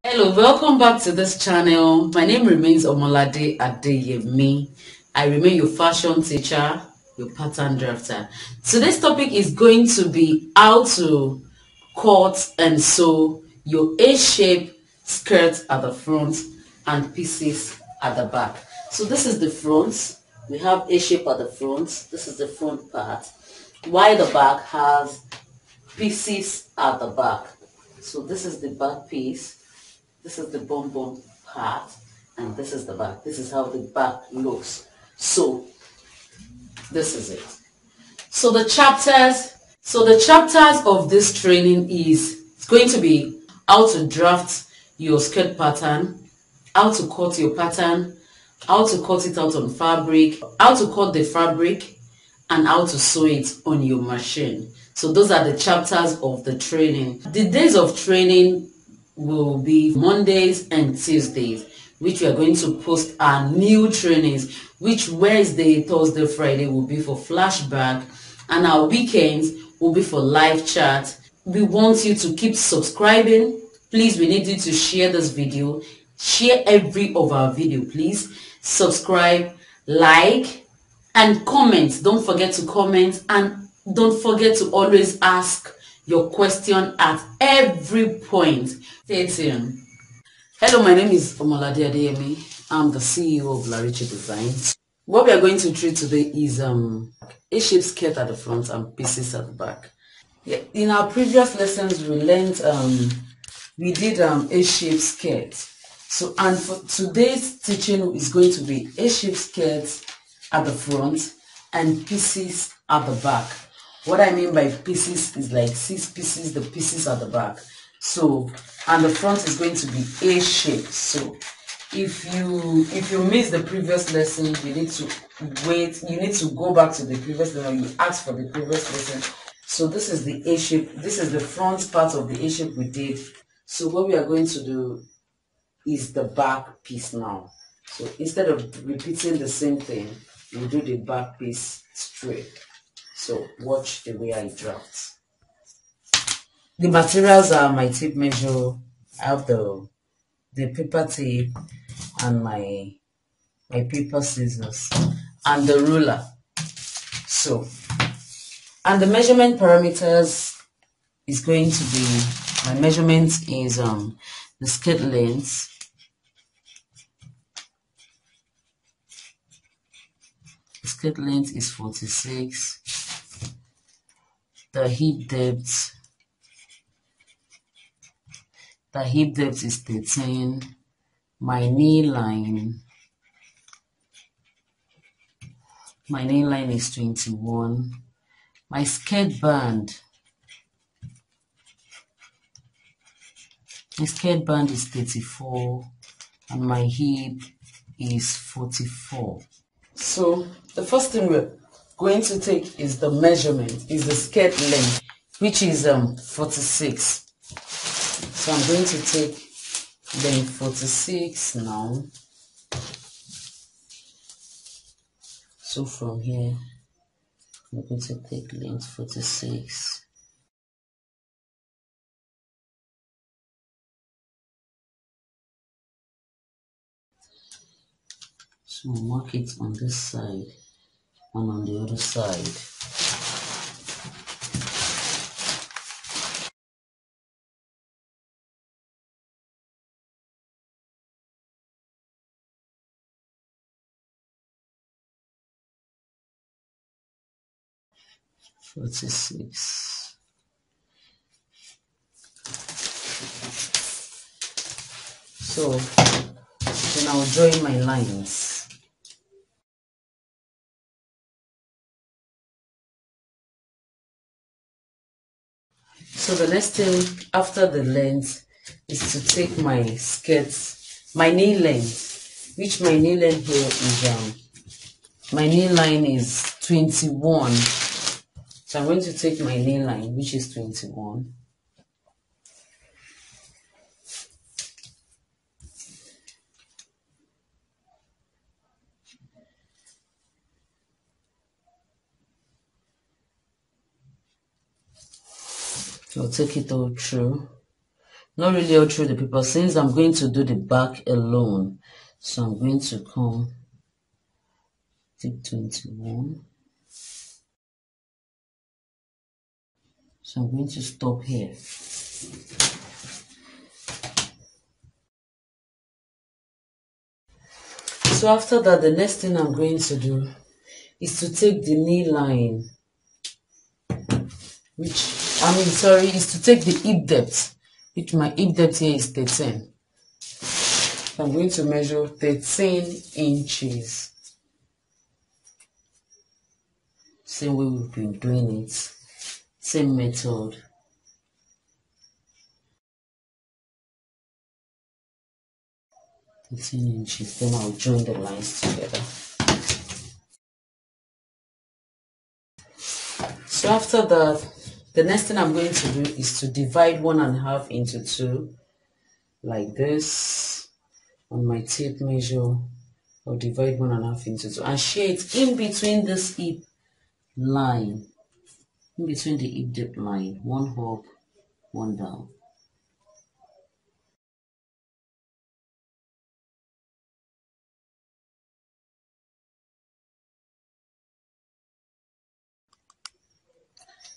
Hello, welcome back to this channel. My name remains Omolade Adeyemi. I remain your fashion teacher, your pattern drafter. Today's topic is going to be how to cut and sew your A-shape skirt at the front and pieces at the back. So this is the front. We have A-shape at the front. This is the front part. While the back has pieces at the back. So this is the back piece. This is the bum part, and this is the back. This is how the back looks. So this is it. So the chapters of this training is it's going to be how to draft your skirt pattern, how to cut your pattern, how to cut it out on fabric, how to cut the fabric, and how to sew it on your machine. So those are the chapters of the training. The days of training will be Mondays and Tuesdays, which we are going to post our new trainings, which Wednesday, Thursday, Friday will be for flashback, and our weekends will be for live chat. We want you to keep subscribing. Please, we need you to share this video. Share every of our video, please. Subscribe, like, and comment. Don't forget to comment, and don't forget to always ask your question at every point. Stay tuned. Hello, my name is Omolade Adeyemi. I'm the CEO of Lariche Designs. What we are going to treat today is A-shape skirt at the front and pieces at the back. Yeah, in our previous lessons, we did A-shape skirt. So, and for today's teaching is going to be A-shape skirts at the front and pieces at the back. What I mean by pieces is like 6 pieces, the pieces at the back. So, and the front is going to be A-shape. So, if you miss the previous lesson, you need to wait. You need to go back to the previous lesson. You ask for the previous lesson. So this is the A-shape. This is the front part of the A-shape we did. So what we are going to do is the back piece now. So instead of repeating the same thing, we'll do the back piece straight. So watch the way I draft. The materials are my tape measure. I have the paper tape and my paper scissors and the ruler. So, and the measurement parameters is going to be, my measurement is the skirt length, the skirt length is 46, the hip depth is 13, my knee line is 21, my skirt band is 34, and my hip is 44. So the first thing we're going to take is the measurement, is the skirt length, which is 46. So I'm going to take length 46 now. So from here, I'm going to take length 46. So mark it on this side and on the other side. "46." So then I'll join my lines. So the next thing after the length is to take my skirts, my knee length, which my knee length here is my knee line is 21. So I'm going to take my knee line, which is 21. So I'll take it all through. not really all through the paper, since I'm going to do the back alone. So I'm going to come take 21. So I'm going to stop here. So after that, the next thing I'm going to do is to take the knee line, is to take the hip depth, which my hip depth here is 13. So I'm going to measure 13 inches. Same way we've been doing it, same method. Inches, then I'll join the lines together. So after that, the next thing I'm going to do is to divide 1.5 into 2, like this. On my tape measure, I'll divide 1.5 into 2 and share it in between this hip line, in between the hip depth line, 1 up, 1 down.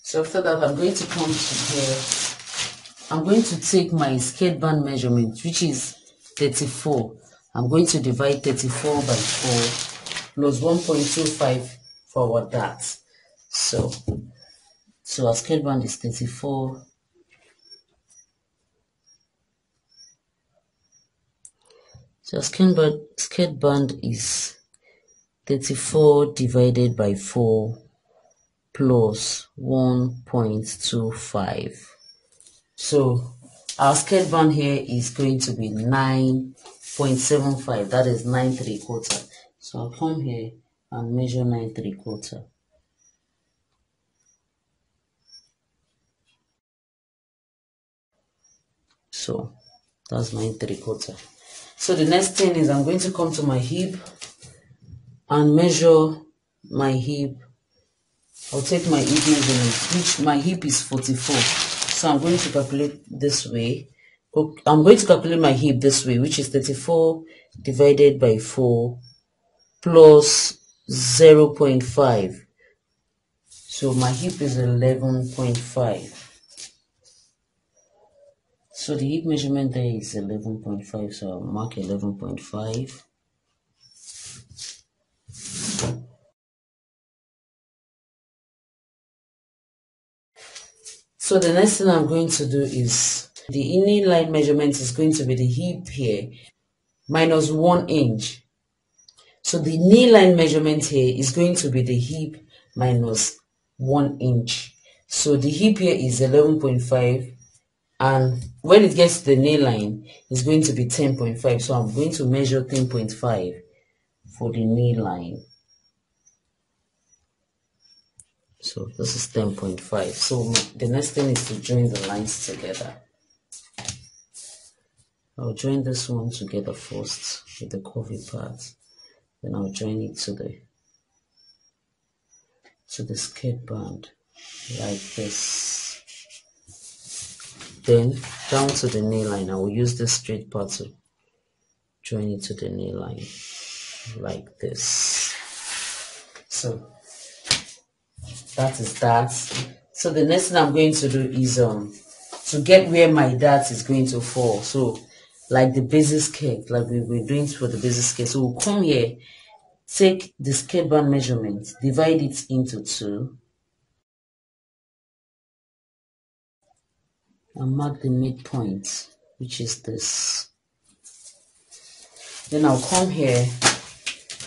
So after that, I'm going to come to here. I'm going to take my skirt band measurement, which is 34. I'm going to divide 34 by 4 plus 1.25 for our dart. So our skirt band is 34. So skirt band is 34 divided by 4 plus 1.25. So our skirt band here is going to be 9.75. That is 9 3/4. So I'll come here and measure 9 3/4. So that's 9 3/4. So the next thing is I'm going to come to my hip and measure my hip. I'll take my hip measurement, which my hip is 44. So I'm going to calculate this way. I'm going to calculate my hip this way, which is 34 divided by 4 plus 0.5. So my hip is 11.5. So the hip measurement there is 11.5. So I'll mark 11.5. So the next thing I'm going to do is the inner line measurement is going to be the hip here minus 1 inch. So the knee line measurement here is going to be the hip minus 1 inch. So the hip here is 11.5, and when it gets to the knee line, it's going to be 10.5. So I'm going to measure 10.5 for the knee line. So this is 10.5. So the next thing is to join the lines together. I'll join this one together first with the curvy part. Then I'll join it to the skirt band like this. Then down to the knee line, I will use this straight part to join it to the knee line like this. So that is that. So the next thing I'm going to do is to get where my dart is going to fall. So like the basic skirt, like we were doing for the basic skirt. So we'll come here, take the skirt band measurement, divide it into 2, and mark the midpoint, which is this. Then I'll come here,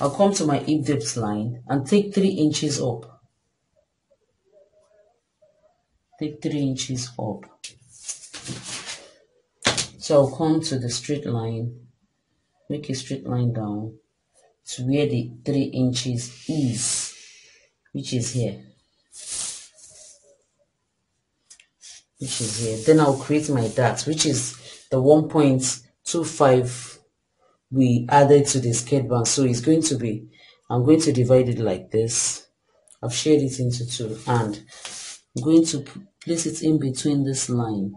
I'll come to my hip depth line and take 3 inches up. Take 3 inches up. So I'll come to the straight line, make a straight line down to where the 3 inches is, which is here. Then I'll create my dart, which is the 1.25 we added to the skirt band. So it's going to be, I'm going to divide it like this. I've shared it into 2, and I'm going to place it in between this line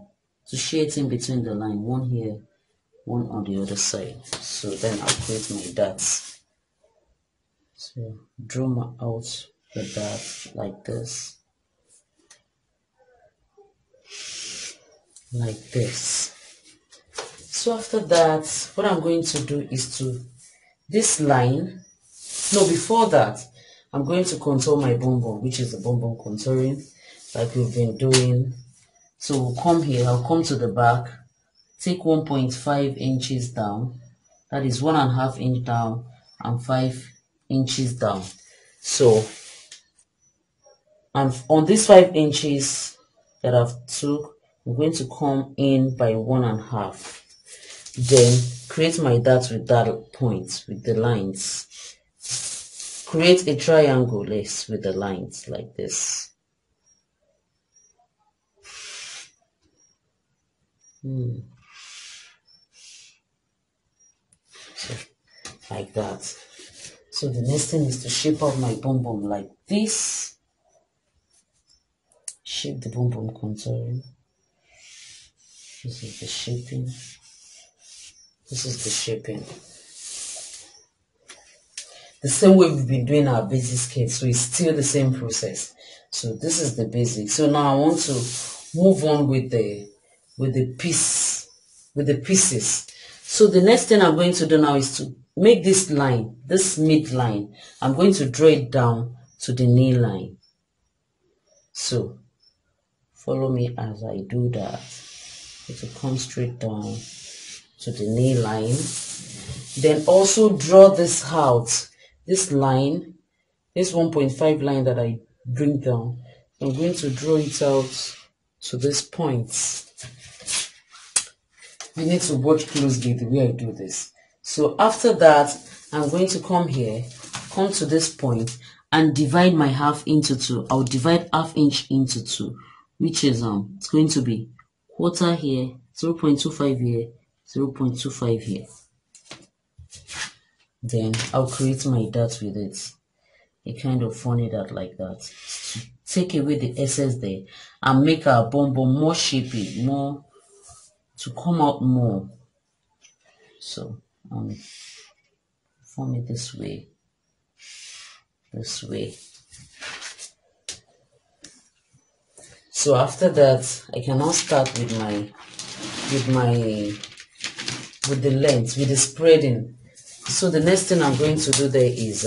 to shade in between the line, one here, one on the other side. So then I'll create my dots. So draw my out the dot like this, like this. So after that, what I'm going to do is to this line. No, before that, I'm going to contour my bum bum, which is the bum bum contouring, like we've been doing. So we'll come here. I'll come to the back, take 1.5 inches down. That is 1.5 inch down and 5 inches down. So, and on these 5 inches that I've took, I'm going to come in by 1.5. Then create my dot with that point, with the lines. Create a triangle lace with the lines like this. So, like that. So the next thing is to shape out my bum bum like this. Shape the bum bum contouring. This is the shaping. This is the shaping. The same way we've been doing our basic skirt, so it's still the same process. So this is the basic. So now I want to move on with the pieces. So the next thing I'm going to do now is to make this line, this midline. I'm going to draw it down to the knee line. So follow me as I do that. It will come straight down to the knee line. Then also draw this out. This line, this 1.5 line that I bring down, I'm going to draw it out to this point. You need to watch closely the way I do this. So after that, I'm going to come here, come to this point, and divide my half into two. I'll divide half inch into two, which is it's going to be quarter here, 0.25 here, 0.25 here. Then I'll create my dot with it, a kind of funny dot like that, to take away the excess there and make our bum bum more shapy, more to come out more. So form it this way. So after that, I can now start with the length, with the spreading. So the next thing I'm going to do there is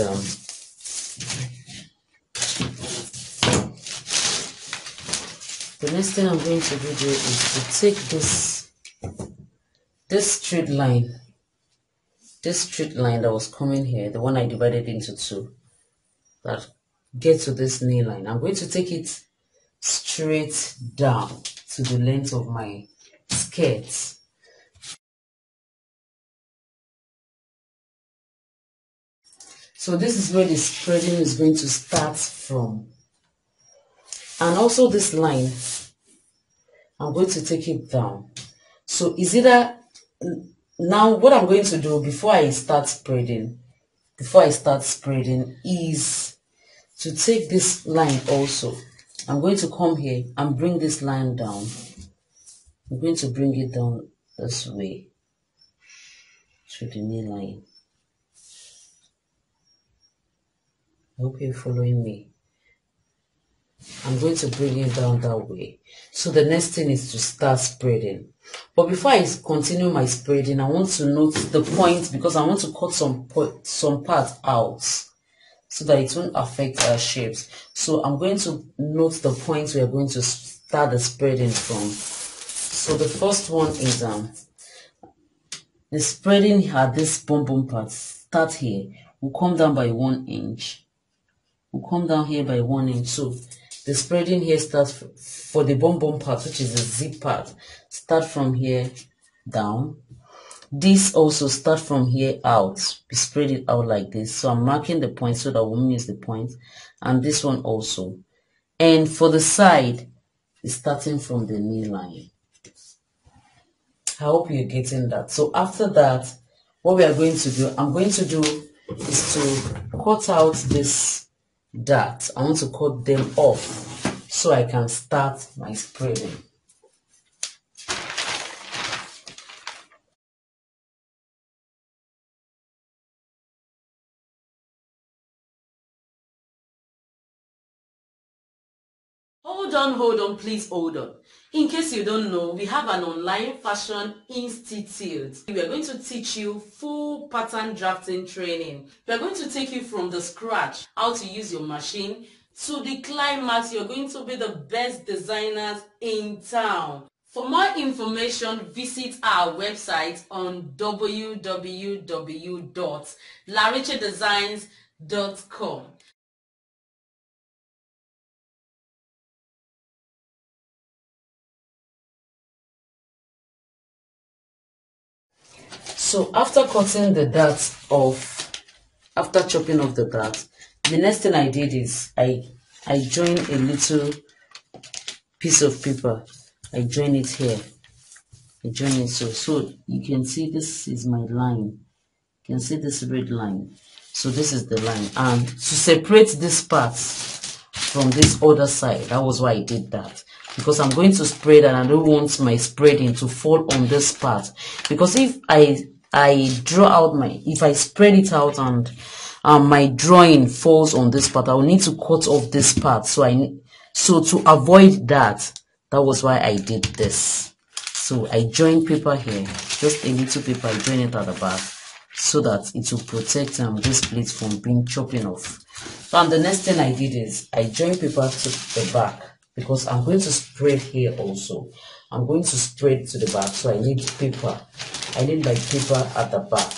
to take this straight line that was coming here, the one I divided into two, that gets to this knee line. I'm going to take it straight down to the length of my skirt. So this is where the spreading is going to start from. And also this line, I'm going to take it down. So is either, now what I'm going to do before I start spreading is to take this line also. I'm going to come here and bring this line down. I'm going to bring it down this way to the knee line. I hope you're following me. I'm going to bring it down that way. So the next thing is to start spreading. But before I continue my spreading, I want to note the point, because I want to cut some part out so that it won't affect our shapes. So I'm going to note the points we are going to start the spreading from. So the first one is the spreading at this bum bum part. Start here. We'll come down by 1 inch. We'll come down here by 1 inch. So the spreading here starts for the bum bum part, which is the zip part. Start from here down. This also start from here out. We spread it out like this. So I'm marking the point so that we won't miss the point. And this one also. And for the side, it's starting from the knee line. I hope you're getting that. So after that, what we are going to do, is to cut out this dot. I want to cut them off so I can start my spreading. hold on, please hold on. In case you don't know, we have an online fashion institute. We are going to teach you full pattern drafting training. We are going to take you from the scratch, how to use your machine, to the climax. You're going to be the best designers in town. For more information, visit our website on www.larichedesigns.com. So after cutting the darts off, after chopping off the dart, the next thing I did is I joined a little piece of paper. I join it here. I join it so you can see this is my line. You can see this red line. So this is the line. And to separate this part from this other side, that was why I did that. Because I'm going to spread and I don't want my spreading to fall on this part. Because if I draw out if I spread it out and my drawing falls on this part, I will need to cut off this part. So to avoid that, that was why I did this. So I join paper here, just a little paper, I join it at the back so that it will protect this plate from being chopping off. And the next thing I did is I join paper to the back because I'm going to spread here also. I'm going to spread to the back, so I need paper. I need my paper at the back.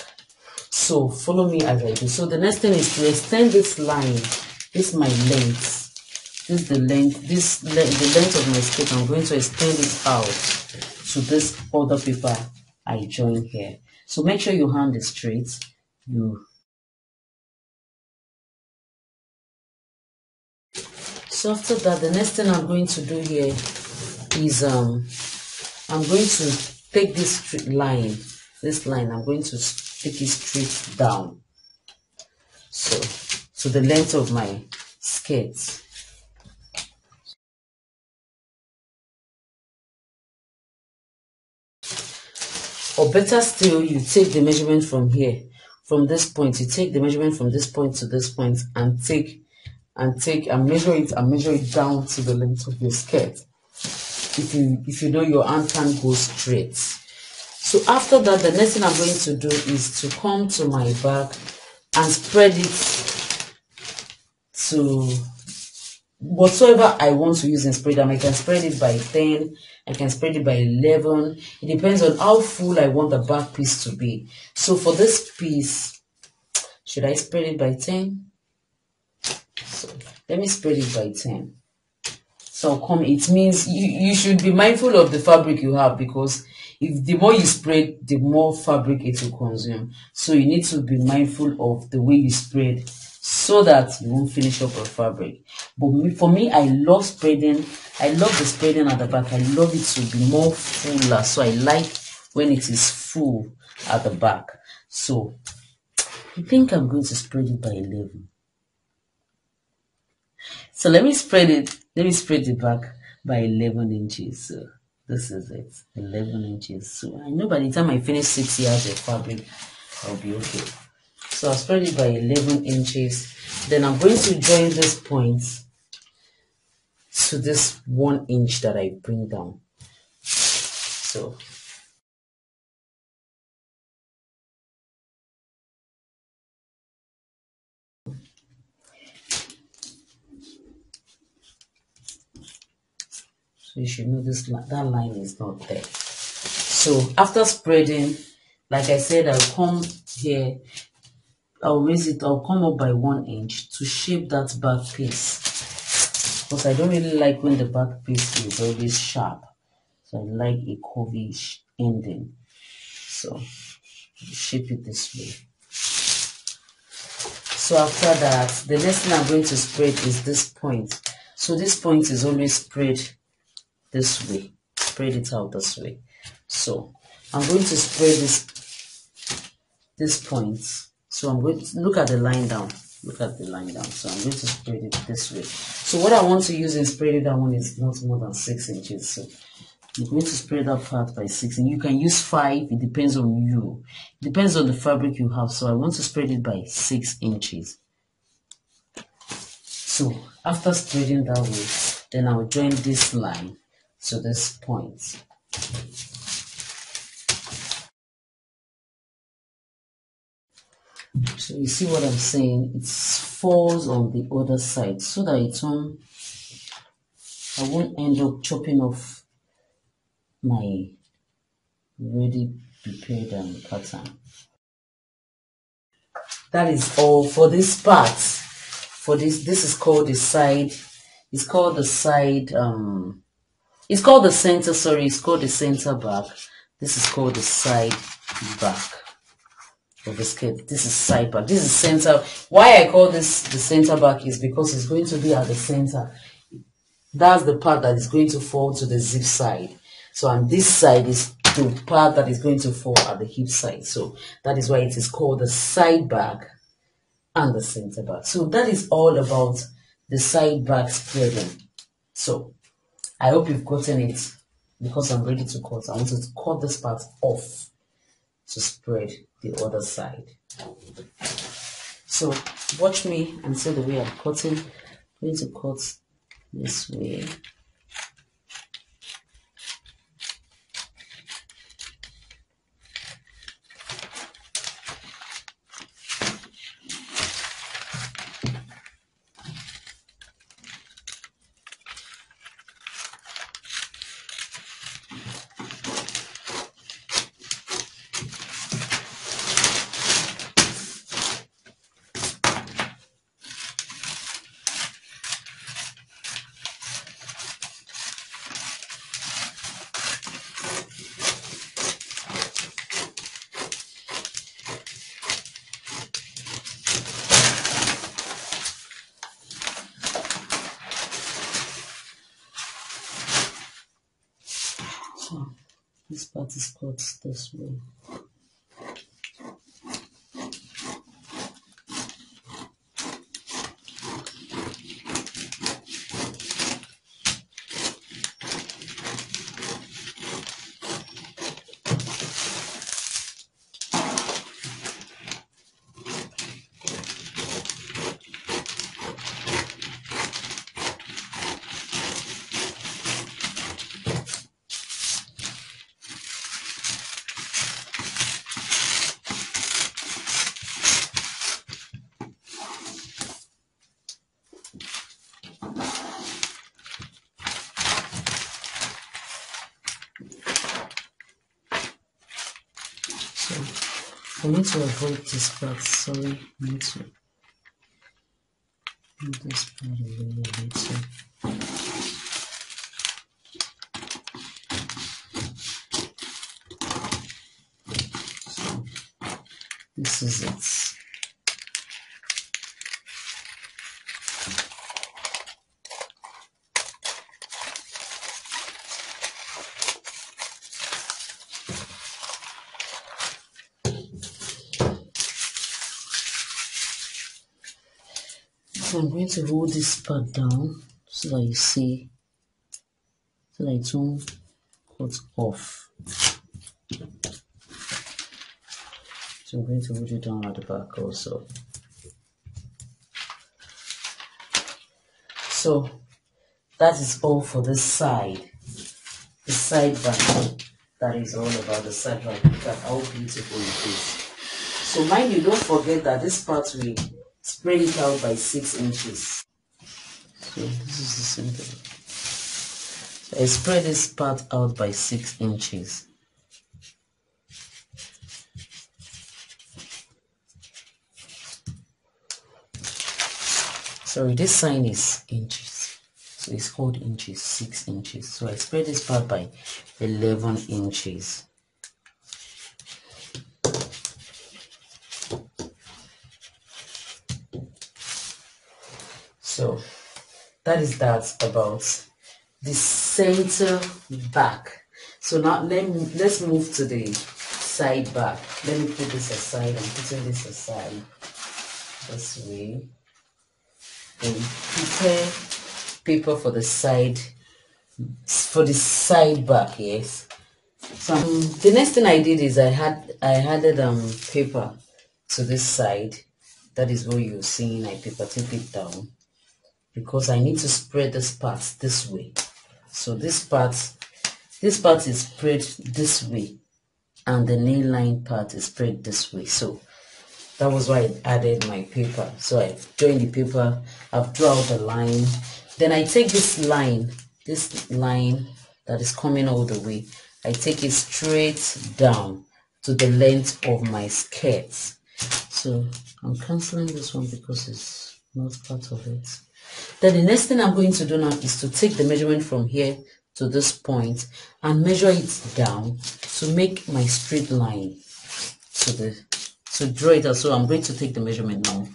So follow me as I do. So the next thing is to extend this line. This is my length. This is the length. The length of my skirt. I'm going to extend it out to this other paper I join here. So make sure your hand is straight. So after that, the next thing I'm going to do here is I'm going to take this line. I'm going to take it straight down. So to the length of my skirt. Or better still, you take the measurement from here, from this point. You take the measurement from this point to this point and measure it down to the length of your skirt. If you know your hand can't go straight. So after that, the next thing I'm going to do is to come to my back and spread it to whatsoever I want to use in spread. I can spread it by 10, I can spread it by 11. It depends on how full I want the back piece to be. So for this piece, should I spread it by 10? So let me spread it by 10. So it means you should be mindful of the fabric you have, because if the more you spread, the more fabric it will consume. So you need to be mindful of the way you spread so that you won't finish up a fabric. But for me, I love spreading. I love the spreading at the back. I love it to be more fuller. So I like when it is full at the back. So I think I'm going to spread it by 11. So let me spread it. Let me spread the back by 11 inches. So this is it, 11 inches. So I know by the time I finish 6 yards of fabric, I'll be okay. So I'll spread it by 11 inches. Then I'm going to join this point to this 1 inch that I bring down. So you should know that line is not there. So after spreading, like I said, I'll come here, I'll raise it, I'll come up by 1 inch to shape that back piece. Because I don't really like when the back piece is always sharp. So I like a curvish ending. So shape it this way. So after that, the next thing I'm going to spread is this point. So this point is always spread this way. Spread it out this way. So I'm going to spread this point. So I'm going to look at the line down. Look at the line down. So I'm going to spread it this way. So what I want to use in spreading that one is not more than 6 inches. So I'm going to spread that part by 6, and you can use 5. It depends on you. It depends on the fabric you have. So I want to spread it by 6 inches. So after spreading that way, Then I'll join this line to this point. So you see what I'm saying? It falls on the other side so that I won't end up chopping off my ready prepared pattern. That is all for this part. For this is called the side. It's called the side. It's called the center. Sorry, it's called the center back. This is called the side back of the skirt. This is side back. This is center. Why I call this the center back is because it's going to be at the center. That's the part that is going to fall to the zip side. So, and this side is the part that is going to fall at the hip side. So that is why it is called the side back and the center back. So that is all about the side back spreading. So I hope you've gotten it, because I'm ready to cut. I want to cut this part off to spread the other side. So watch me and see the way I'm cutting. I'm going to cut this way. So this part is cut this way. I need to avoid this part, sorry, I need to move this part away a little. So, this is it. So I'm going to hold this part down so that you see, so that it won't cut off. So I'm going to hold it down at the back also. So that is all for this side. The side back, that is all about the side back. Look at how beautiful it is. So mind you, don't forget that this part we spread it out by 6 inches. So this is the center. So I spread this part out by 6 inches. Sorry, this sign is inches. So it's called inches, 6 inches. So I spread this part by 11 inches. So that is that about the center back. So now let's move to the side back. Let me put this aside. I'm putting this aside this way. Then prepare paper for the side back. Yes. So the next thing I did is I added paper to this side. That is what you're seeing. I paper tape it down. because I need to spread this part this way. So this part is spread this way, and the knee line part is spread this way. So that was why I added my paper. So I've joined the paper, I've drawn out the line. Then I take this line that is coming all the way, I take it straight down to the length of my skirt. So I'm cancelling this one because it's not part of it. Then the next thing I'm going to do now is to take the measurement from here to this point and measure it down to make my straight line to draw it out. So I'm going to take the measurement now.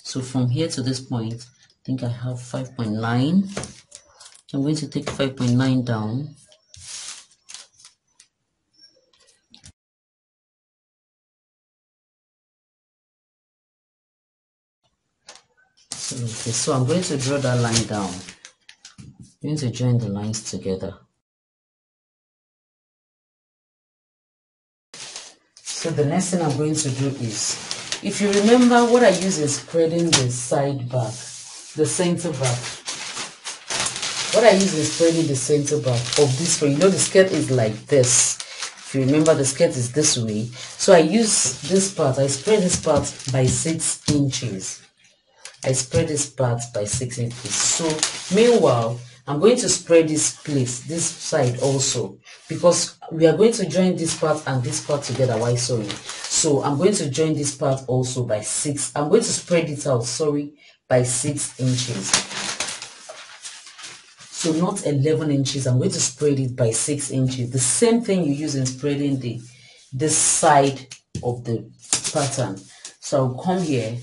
So from here to this point, I think I have 5.9. I'm going to take 5.9 down. So I'm going to draw that line down. I'm going to join the lines together. So the next thing I'm going to do is, if you remember, what I use is spreading the side back, the center back. What I use is spreading the center back of this way. You know the skirt is like this. If you remember, the skirt is this way. So I use this part, I spread this part by 6 inches. I spread this part by 6 inches. So meanwhile, I'm going to spread this place, this side also, because we are going to join this part and this part together while sewing. So I'm going to join this part also by 6. I'm going to spread it out, by 6 inches. So not 11 inches. I'm going to spread it by 6 inches. The same thing you use in spreading this side of the pattern. So I'll come here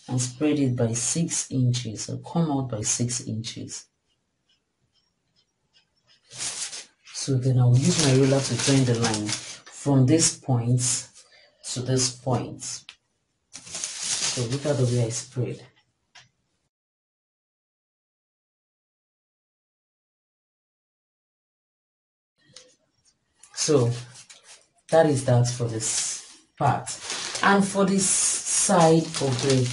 and spread it by 6 inches. I'll come out by 6 inches. So then I'll use my ruler to join the line from this point to this point. So look at the way I spread. So that is that for this part. And for this side of the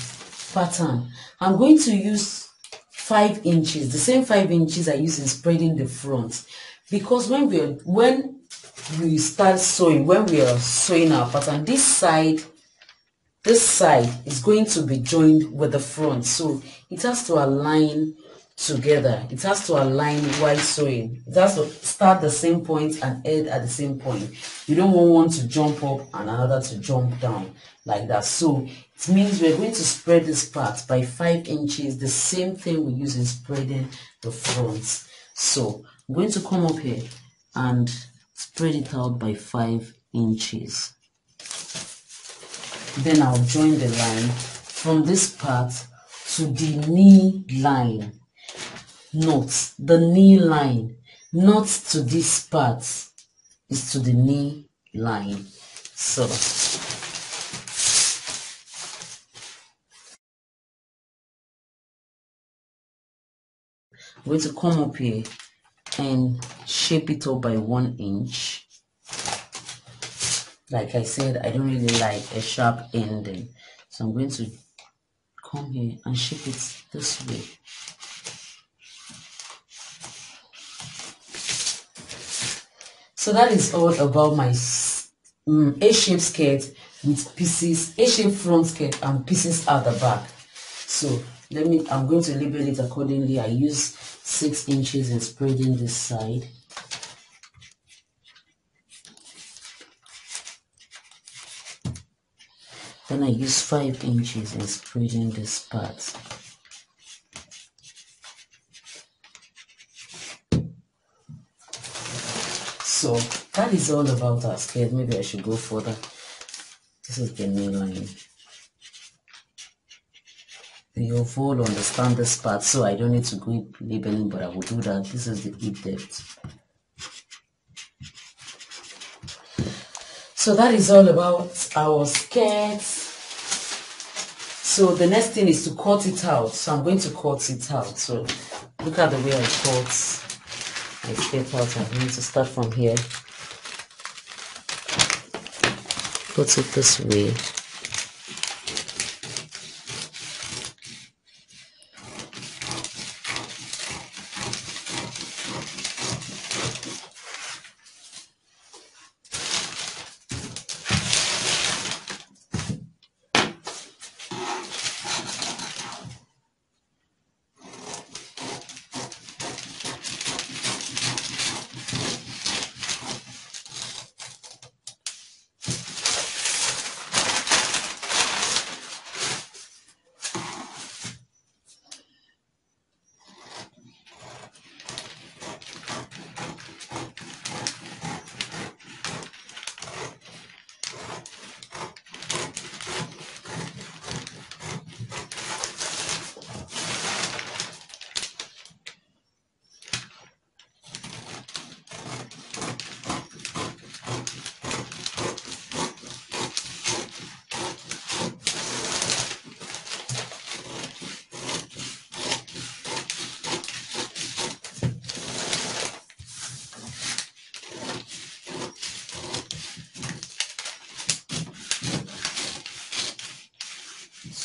pattern, I'm going to use 5 inches, the same 5 inches I use in spreading the front. Because when we start sewing, when we are sewing our pattern, this side is going to be joined with the front. So it has to align together. It has to align while sewing. It has to start the same point and end at the same point. You don't want one to jump up and another to jump down like that. So it means we're going to spread this part by 5 inches, the same thing we use in spreading the front. So I'm going to come up here and spread it out by 5 inches. Then I'll join the line from this part to the knee line. Note the knee line, not to this part, is to the knee line. So I'm going to come up here and shape it up by 1 inch. Like I said, I don't really like a sharp ending, so I'm going to come here and shape it this way. So that is all about my A-shaped skirt with pieces, A-shaped front skirt and pieces at the back. So I'm going to label it accordingly. I use 6 inches in spreading this side. Then I use 5 inches in spreading this part. So that is all about our skirt. Maybe I should go further. This is the knee line. You'll all understand this part, so I don't need to go labeling, but I will do that. This is the hip depth. So that is all about our skirts. So the next thing is to cut it out. So I'm going to cut it out. So look at the way I cut my skirt out. I'm going to start from here. Put it this way.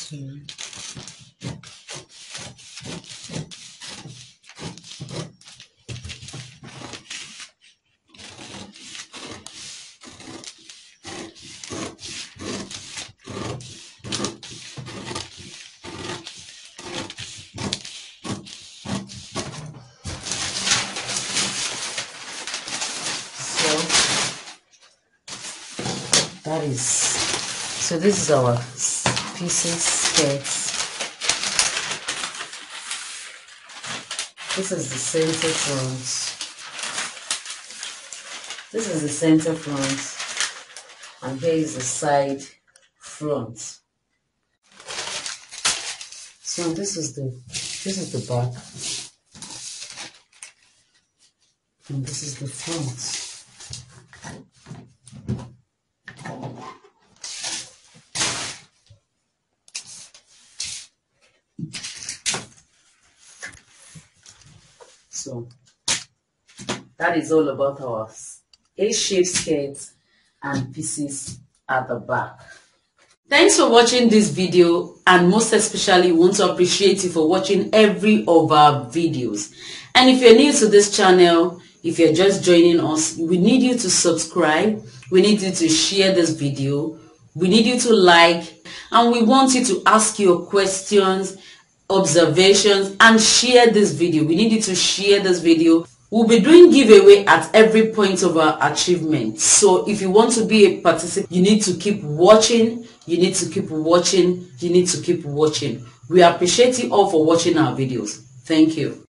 2. So this is our pieces skirts. This is the center front. This is the center front, and here is the side front. So this is the back, and this is the front. So that is all about our A-shaped skirts and pieces at the back. Thanks for watching this video, and most especially want to appreciate you for watching every of our videos. And if you're new to this channel, if you're just joining us, we need you to subscribe, we need you to share this video, we need you to like, and we want you to ask your questions, observations, and share this video. We need you to share this video. We'll be doing giveaway at every point of our achievement. So if you want to be a participant, you need to keep watching, you need to keep watching, you need to keep watching. We appreciate you all for watching our videos. Thank you.